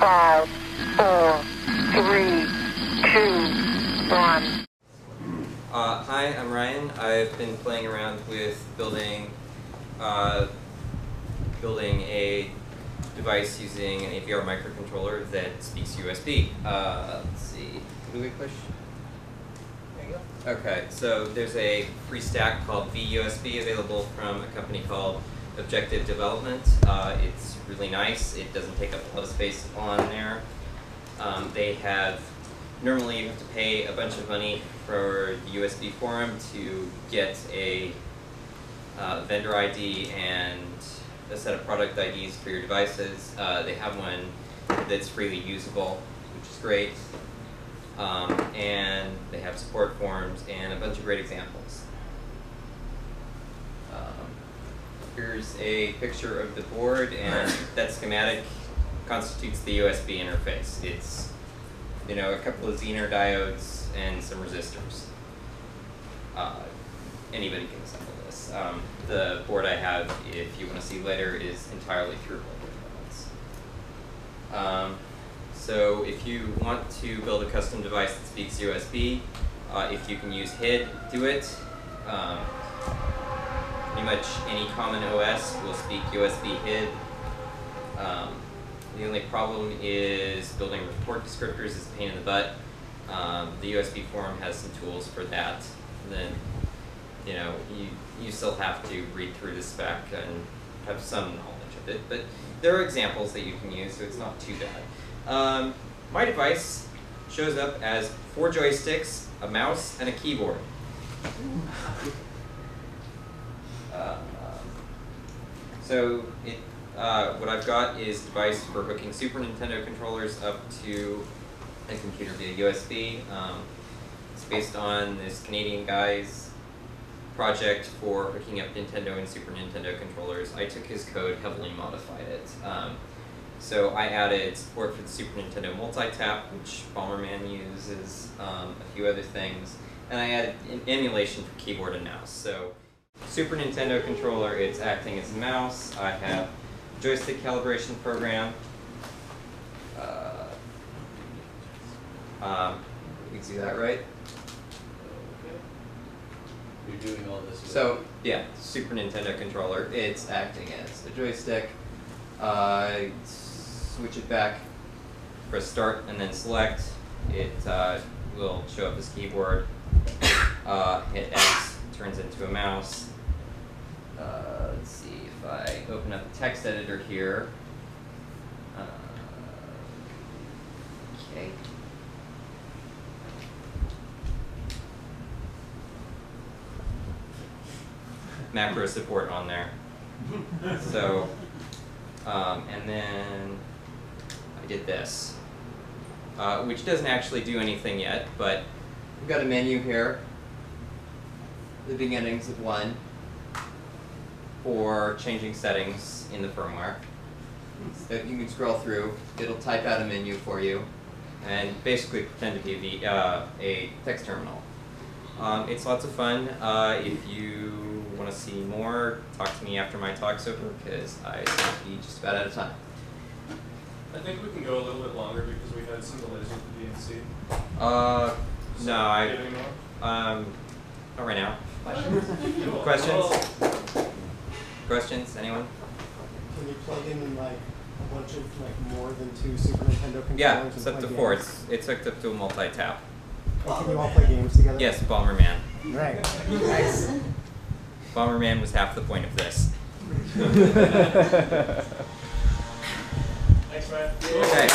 5, 4, 3, 2, 1. Hi, I'm Ryan. I've been playing around with building a device using an AVR microcontroller that speaks USB. Let's see. What do we push? There you go. Okay, so there's a free stack called V-USB available from a company called Objective Development. It's really nice. It doesn't take up a lot of space on there. Normally you have to pay a bunch of money for the USB forum to get a vendor ID and a set of product IDs for your devices. They have one that's freely usable, which is great. And they have support forums and a bunch of great examples. Here's a picture of the board, and that schematic constitutes the USB interface. It's a couple of Zener diodes and some resistors. Anybody can assemble this. The board I have, if you want to see later, is entirely through elements. So if you want to build a custom device that speaks USB, if you can use HID, do it. Pretty much any common OS will speak USB HID. The only problem is building report descriptors is a pain in the butt. The USB forum has some tools for that. Then, you still have to read through the spec and have some knowledge of it. But there are examples that you can use, so it's not too bad. My device shows up as 4 joysticks, a mouse, and a keyboard. What I've got is a device for hooking Super Nintendo controllers up to a computer via USB. It's based on this Canadian guy's project for hooking up Nintendo and Super Nintendo controllers. I took his code, heavily modified it. So I added support for the Super Nintendo multi-tap, which Bomberman uses, a few other things, and I added emulation for keyboard and mouse. So Super Nintendo controller, it's acting as a mouse. I have a joystick calibration program. You can see that, right? You're doing all this. So yeah, Super Nintendo controller. It's acting as a joystick. Switch it back, press start, and then select. It will show up as keyboard. Hit X, turns into a mouse. Let's see if I open up the text editor here. Okay. Macro support on there. So, and then I did this, which doesn't actually do anything yet, but we've got a menu here, the beginnings of one, for changing settings in the firmware. So you can scroll through, it'll type out a menu for you, and basically pretend to be a text terminal. It's lots of fun. If you want to see more, talk to me after my talk's over, because I seem to be just about out of time. I think we can go a little bit longer because we had some delays with the DNC. Not right now. Questions? Questions? Anyone? Can you plug in like a bunch of more than 2 Super Nintendo controllers? Yeah, it's up to 4. It's hooked up to a multi-tap. Can you all play games together? Yes, Bomberman. Right. Nice. Bomberman was half the point of this. Thanks, man. Okay.